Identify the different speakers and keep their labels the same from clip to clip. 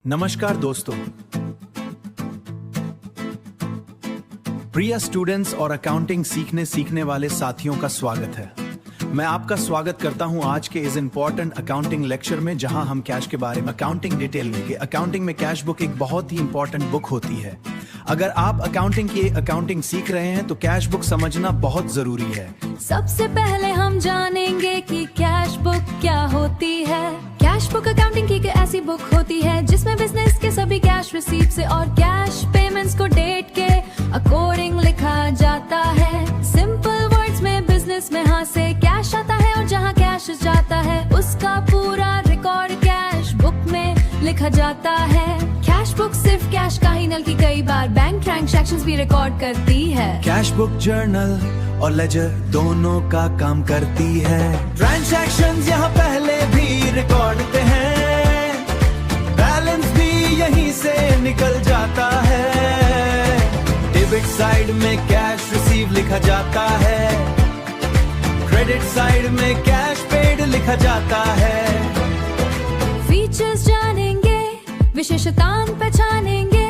Speaker 1: नमस्कार दोस्तों, प्रिय स्टूडेंट्स और अकाउंटिंग सीखने वाले साथियों का स्वागत है। मैं आपका स्वागत करता हूं आज के इस इंपॉर्टेंट अकाउंटिंग लेक्चर में, जहां हम कैश के बारे में अकाउंटिंग डिटेल लेंगे। अकाउंटिंग में कैश बुक एक बहुत ही इंपॉर्टेंट बुक होती है। अगर आप अकाउंटिंग सीख रहे हैं तो कैश बुक समझना बहुत जरूरी है।
Speaker 2: सबसे पहले हम जानेंगे कि कैश बुक क्या होती है। कैश बुक अकाउंटिंग की एक ऐसी बुक होती है जिसमें बिजनेस के सभी कैश रिसीप्ट्स और कैश पेमेंट्स को डेट के अकॉर्डिंग लिखा जाता है। सिंपल वर्ड्स में बिजनेस में हाथ से कैश आता है और जहाँ कैश जाता है उसका पूरा रिकॉर्ड कैश बुक में लिखा जाता है। कैश बुक सिर्फ कैश का ही नहीं, कई बार बैंक ट्रांजैक्शंस भी रिकॉर्ड करती है।
Speaker 1: कैश बुक जर्नल और लेजर दोनों का काम करती है। ट्रांजैक्शंस यहाँ पहले भी रिकॉर्ड होते हैं, बैलेंस भी यहीं से निकल जाता है। डेबिट साइड में कैश रिसीव लिखा जाता है, क्रेडिट साइड में कैश पेड लिखा जाता है।
Speaker 2: फीचर्स जानेंगे, विशेषताएं पहचानेंगे,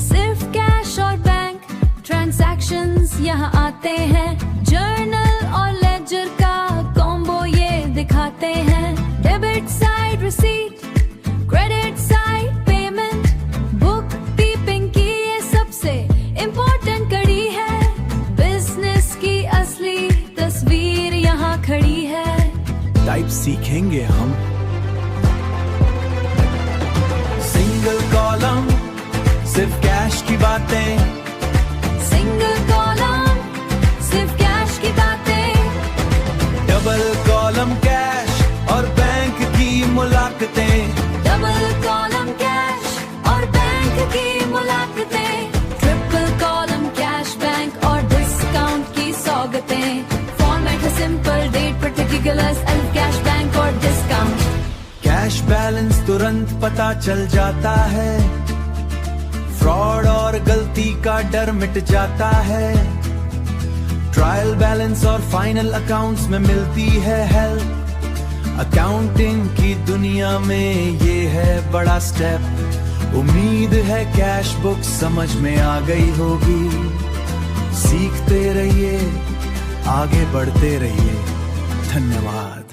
Speaker 2: सिर्फ कैश और बैंक ट्रांजैक्शंस यहाँ आते हैं। जर्नल और लेजर का कॉम्बो ये दिखाते हैं। Debit side receipt, credit side payment, book keeping की ये सबसे इम्पोर्टेंट कड़ी है। बिजनेस की असली तस्वीर यहाँ खड़ी है।
Speaker 1: टाइप सीखेंगे हम। सिंगल कॉलम सिर्फ कैश की बातें,
Speaker 2: सिंगल कॉलम सिर्फ कैश की बातें,
Speaker 1: डबल कॉलम कैश और बैंक की मुलाकातें,
Speaker 2: डबल कॉलम कैश और बैंक की मुलाकातें, ट्रिपल कॉलम कैश बैंक और डिस्काउंट की सौगतें। फॉर्मेट है simple, date particulars, LF cash bank और डिस्काउंट।
Speaker 1: कैश बैलेंस तुरंत पता चल जाता है, फ्रॉड और गलती का डर मिट जाता है। ट्रायल बैलेंस और फाइनल अकाउंट्स में मिलती है हेल्प। अकाउंटिंग की दुनिया में ये है बड़ा स्टेप। उम्मीद है कैश बुक समझ में आ गई होगी। सीखते रहिए, आगे बढ़ते रहिए। धन्यवाद।